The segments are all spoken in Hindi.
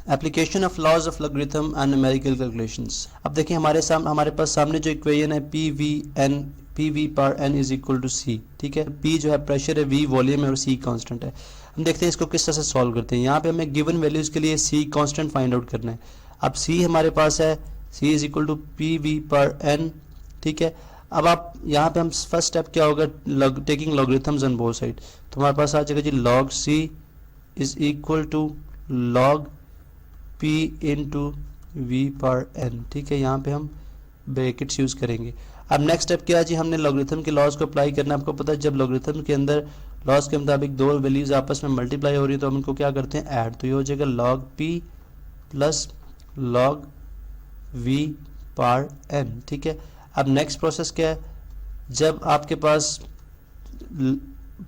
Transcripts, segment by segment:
Application of laws of logarithm and numerical calculations. अब देखिए हमारे पास सामने जो इक्वेशन है पी वी पर N is equal to C, ठीक है। पी जो है प्रेशर है, वी वॉल्यूम है और सी कांस्टेंट है। हम देखते हैं इसको किस तरह से सॉल्व करते हैं। यहाँ पे हमें गिवन वैल्यूज के लिए सी कांस्टेंट फाइंड आउट करना है। अब सी हमारे पास है, C is equal to P V पर एन, ठीक है। अब आप यहाँ पे हम फर्स्ट स्टेप क्या होगा, taking logarithms on both side, तो हमारे पास आ जाएगा G log C is equal to log P into V पर एन, ठीक है। यहाँ पे हम ब्रैकेट्स यूज करेंगे। अब नेक्स्ट स्टेप क्या है जी, हमने लॉगरिथम के लॉज को अप्लाई करना है। आपको पता है जब लॉगरिथम के अंदर लॉज के मुताबिक दो वैल्यूज आपस में मल्टीप्लाई हो रही है तो हम इनको क्या करते हैं, ऐड। तो ये हो जाएगा log P plus log V पर एन, ठीक है। अब नेक्स्ट प्रोसेस क्या है, जब आपके पास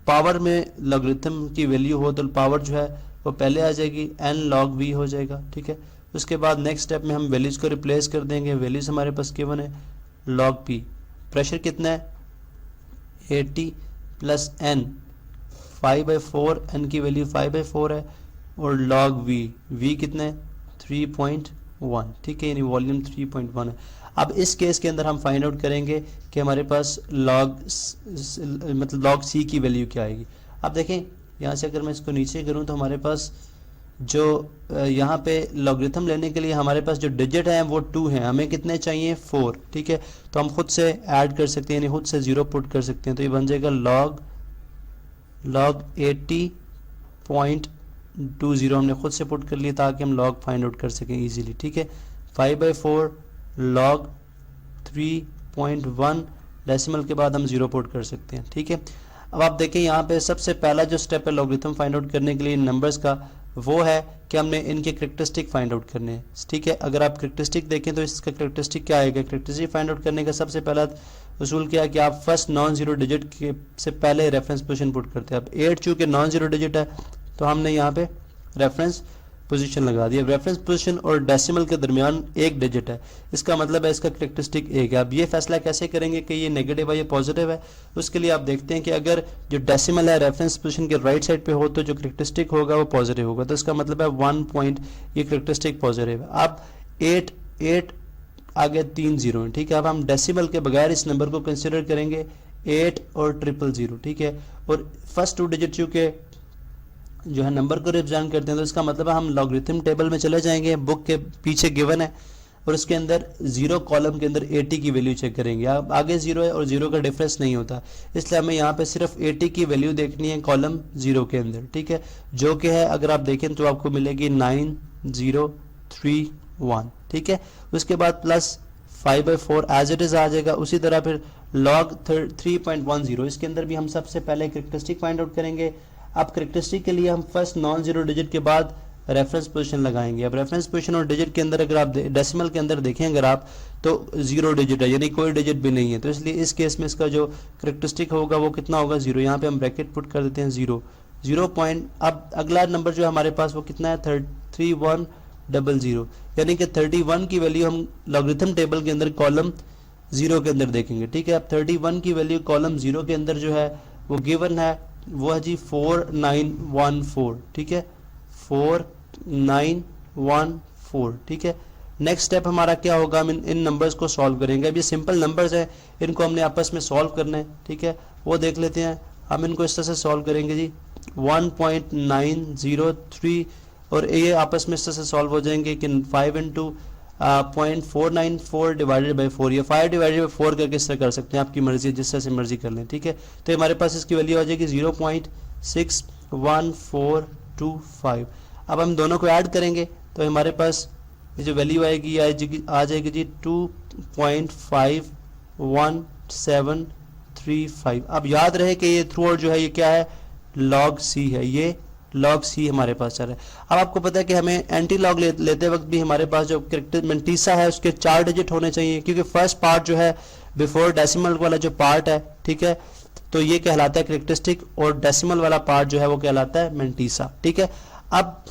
पावर में लॉगरिथम की वैल्यू हो तो पावर जो है वो पहले आ जाएगी, एन लॉग वी हो जाएगा, ठीक है। उसके बाद नेक्स्ट स्टेप में हम वैल्यूज को रिप्लेस कर देंगे। वैल्यूज हमारे पास गिवन है लॉग पी, प्रेशर कितना है 80 प्लस एन 5/4, एन की वैल्यू 5/4 है, और लॉग वी कितना है 3.1, ठीक है, यानी वॉल्यूम 3.1 है। अब इस केस के अंदर हम फाइंड आउट करेंगे कि हमारे पास लॉग सी की वैल्यू क्या आएगी। अब देखें यहाँ से अगर मैं इसको नीचे करूँ तो हमारे पास जो यहाँ पे लॉगरिथम लेने के लिए हमारे पास जो डिजिट है वो 2 है, हमें कितने चाहिए 4, ठीक है। तो हम खुद से ऐड कर सकते हैं, यानी खुद से 0 पुट कर सकते हैं। तो ये बन जाएगा लॉग 80.20 हमने खुद से पुट कर लिया ताकि हम लॉग फाइंड आउट कर सकें इजीली, ठीक है। 5/4 लॉग 3.1 डेसिमल के बाद हम 0 पुट कर सकते हैं, ठीक है। अब आप देखें यहाँ पे सबसे पहला जो स्टेप है लॉगरिथम फाइंड आउट करने के लिए नंबर्स का, वो है कि हमने इनके कैरेक्टरिस्टिक फाइंड आउट करने हैं, ठीक है। अगर आप कैरेक्टरिस्टिक देखें तो इसका कैरेक्टरिस्टिक क्या आएगा, कैरेक्टरिस्टिक फाइंड आउट करने का सबसे पहला उसूल क्या है कि आप फर्स्ट नॉन जीरो डिजिट के से पहले रेफरेंस पोजीशन पुट करते हैं। अब 8 चूंकि नॉन जीरो डिजिट है तो हमने यहाँ पे रेफरेंस पोजीशन लगा दिया। रेफरेंस पोजीशन और डेसिमल के दरमियान 1 डिजिट है, इसका मतलब है इसका कैरेक्टरिस्टिक 1 है। अब ये फैसला कैसे करेंगे कि ये नेगेटिव है या पॉजिटिव है, उसके लिए आप देखते हैं कि अगर जो डेसिमल है रेफरेंस पोजीशन के राइट साइड पे हो तो जो कैरेक्टरिस्टिक होगा वो पॉजिटिव होगा, तो इसका मतलब है 1 पॉइंट ये कैरेक्टरिस्टिक पॉजिटिव है। अब 8 आगे 3 0 है, ठीक है। अब हम डेसिमल के बगैर इस नंबर को कंसिडर करेंगे 8 और 000, ठीक है। और फर्स्ट 2 डिजिट चूंकि जो है नंबर को रिप्रेजेंट करते हैं तो इसका मतलब है हम लॉगरिथम टेबल में चले जाएंगे, बुक के पीछे गिवन है और उसके अंदर 0 कॉलम के अंदर 80 की वैल्यू चेक करेंगे। अब आगे 0 है और 0 का डिफरेंस नहीं होता, इसलिए हमें यहाँ पे सिर्फ 80 की वैल्यू देखनी है कॉलम 0 के अंदर, ठीक है। जो कि है अगर आप देखें तो आपको मिलेगी 9031, ठीक है। उसके बाद प्लस 5/4 एज इट इज आ जाएगा। उसी तरह फिर लॉग 3.10, इसके अंदर भी हम सबसे पहले कैरेक्टरिस्टिक फाइंड आउट करेंगे। अब कैरेक्टरिस्टिक के लिए हम फर्स्ट नॉन जीरो डिजिट के बाद रेफरेंस पोजीशन लगाएंगे। अब रेफरेंस पोजीशन और डिजिट के अंदर अगर आप डेसिमल के अंदर देखें अगर आप तो 0 डिजिट है, यानी कोई डिजिट भी नहीं है, तो इसलिए इस केस में इसका जो कैरेक्टरिस्टिक होगा वो कितना होगा 0। यहाँ पे हम ब्रैकेट पुट कर देते हैं 0 पॉइंट। अब अगला नंबर जो हमारे पास वो कितना है 3100, यानी कि 31 की वैल्यू हम लॉगरिथम टेबल के अंदर कॉलम 0 के अंदर देखेंगे, ठीक है। अब 31 की वैल्यू कॉलम 0 के अंदर जो है वो गिवन है, वो है जी 4914, ठीक है, 4914, ठीक है। नेक्स्ट स्टेप हमारा क्या होगा, हम इन नंबर्स को सॉल्व करेंगे। अब ये सिंपल नंबर्स हैं, इनको हमने आपस में सॉल्व करना है, ठीक है। वो देख लेते हैं, हम इनको इस तरह से सॉल्व करेंगे जी 1.903, और ये आपस में इस तरह से सॉल्व हो जाएंगे कि 5 into 0.494 डिवाइडेड बाई 4, ये 5 डिवाइडेड बाई 4 करके इस तरह कर सकते हैं, आपकी मर्जी जिस तरह से मर्जी कर लें, ठीक है। तो हमारे पास इसकी वैल्यू आ जाएगी 0.61425। अब हम दोनों को ऐड करेंगे तो हमारे पास ये जो वैल्यू आएगी आ जाएगी जी 2.51735। अब याद रहे कि ये थ्रू आउट जो है ये क्या है, लॉग सी है, ये लॉग सी हमारे पास चल रहा है। अब आपको पता है कि हमें एंटी लॉग लेते वक्त भी हमारे पास जो कैरेक्टर मेंटीसा है उसके 4 डिजिट होने चाहिए, क्योंकि फर्स्ट पार्ट जो है बिफोर डेसिमल वाला जो पार्ट है, ठीक है, तो ये कहलाता है कैरेक्टरिस्टिक, और डेसिमल वाला पार्ट जो है वो कहलाता है मेंटीसा, ठीक है। अब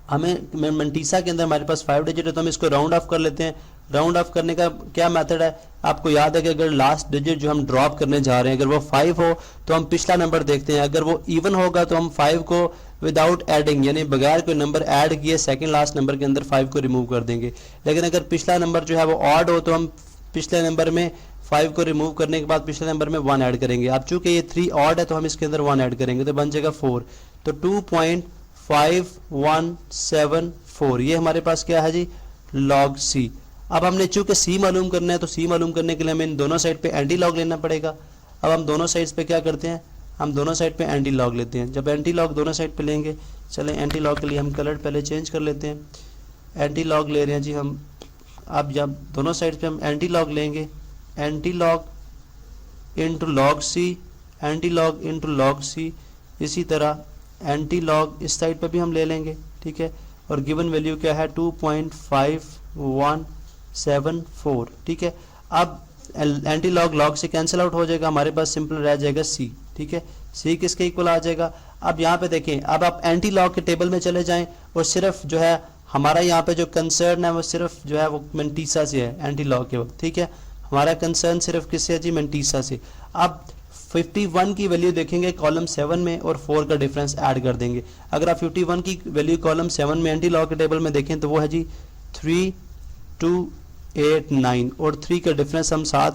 हमें मेंटीसा के अंदर हमारे पास 5 डिजिट है तो हम इसको राउंड ऑफ कर लेते हैं। राउंड ऑफ करने का क्या मेथड है, आपको याद है कि अगर लास्ट डिजिट जो हम ड्रॉप करने जा रहे हैं अगर वो 5 हो तो हम पिछला नंबर देखते हैं, अगर वो इवन होगा तो हम 5 को विदाउट एडिंग, यानी बगैर कोई नंबर ऐड किए सेकंड लास्ट नंबर के अंदर 5 को रिमूव कर देंगे। लेकिन अगर पिछला नंबर जो है वो ऑड हो तो हम पिछले नंबर में 5 को रिमूव करने के बाद पिछले नंबर में 1 ऐड करेंगे। अब चूंकि ये 3 ऑड है तो हम इसके अंदर 1 ऐड करेंगे तो बन जाएगा 4। तो 2.5174 ये हमारे पास क्या है जी, log c। अब हमने चूंकि c मालूम करना है तो c मालूम करने के लिए हमें इन दोनों साइड पे एंटी लॉग लेना पड़ेगा। अब हम दोनों साइड्स पे क्या करते हैं, हम दोनों साइड पे एंटी लॉग लेते हैं। जब एंटी लॉग दोनों साइड पे लेंगे, चलें एंटी लॉग के लिए हम कलर पहले चेंज कर लेते हैं। एंटी लॉग ले रहे हैं जी हम। अब जब दोनों साइड पे हम एंटी लॉग लेंगे, anti log into log c, anti log into log c, इसी तरह एंटी लॉग इस साइड पे भी हम ले लेंगे, ठीक है। और गिवन वैल्यू क्या है 2.5174, ठीक है। अब एंटी लॉग लॉग से कैंसिल आउट हो जाएगा, हमारे पास सिंपल रह जाएगा सी, ठीक है। सी किसके इक्वल आ जाएगा। अब यहाँ पे देखें, अब आप एंटी लॉग के टेबल में चले जाएं और सिर्फ जो है हमारा यहाँ पे जो कंसर्न है वो सिर्फ जो है वो मेंटीसा से है एंटी लॉग के वक्त, ठीक है। हमारा कंसर्न सिर्फ किससे है जी, मेंटीसा से। अब 51 की वैल्यू देखेंगे कॉलम 7 में और 4 का डिफरेंस ऐड कर देंगे। अगर आप 51 की वैल्यू कॉलम 7 में एंटी लॉग के टेबल में देखें तो वो है जी 3289 और 3 का डिफरेंस हम साथ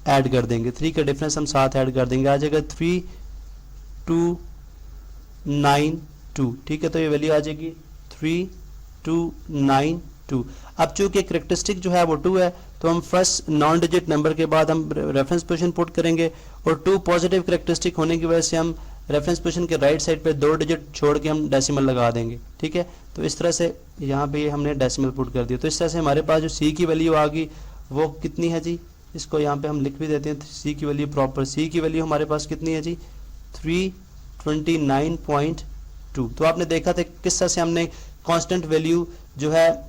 ऐड कर देंगे। 3 का डिफरेंस हम साथ ऐड कर देंगे, आ जाएगा 3292, ठीक है। तो ये वैल्यू आ जाएगी 3292। अब चूंकि करेक्टरिस्टिक जो है वो 2 है तो हम फर्स्ट नॉन डिजिट नंबर के बाद हम रेफरेंस पोजीशन पुट करेंगे और 2 पॉजिटिव करेक्टरिस्टिक होने की वजह से हम रेफरेंस पोजीशन के राइट साइड पे 2 डिजिट छोड़ के हम डेसिमल लगा देंगे, ठीक है। तो इस तरह से यहाँ पे हमने डेसिमल पुट कर दिया। तो इस तरह से हमारे पास जो सी की वैल्यू आ गई वो कितनी है जी, इसको यहाँ पे हम लिख भी देते हैं। सी की वैल्यू प्रॉपर, सी की वैल्यू हमारे पास कितनी है जी 329.2। तो आपने देखा था किस तरह से हमने कांस्टेंट वैल्यू जो है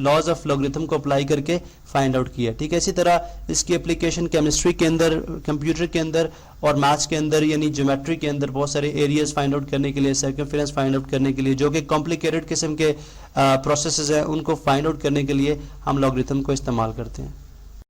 लॉज ऑफ लॉगरिथम को अप्लाई करके फाइंड आउट किया, ठीक है। इसी तरह इसकी एप्लीकेशन केमिस्ट्री के अंदर, कंप्यूटर के अंदर और मैथ्स के अंदर यानी ज्योमेट्री के अंदर बहुत सारे एरियाज फाइंड आउट करने के लिए, सर्कमफेरेंस फाइंड आउट करने के लिए, जो कि कॉम्प्लिकेटेड किस्म के प्रोसेसेस हैं उनको फाइंड आउट करने के लिए हम लॉगरिथम को इस्तेमाल करते हैं।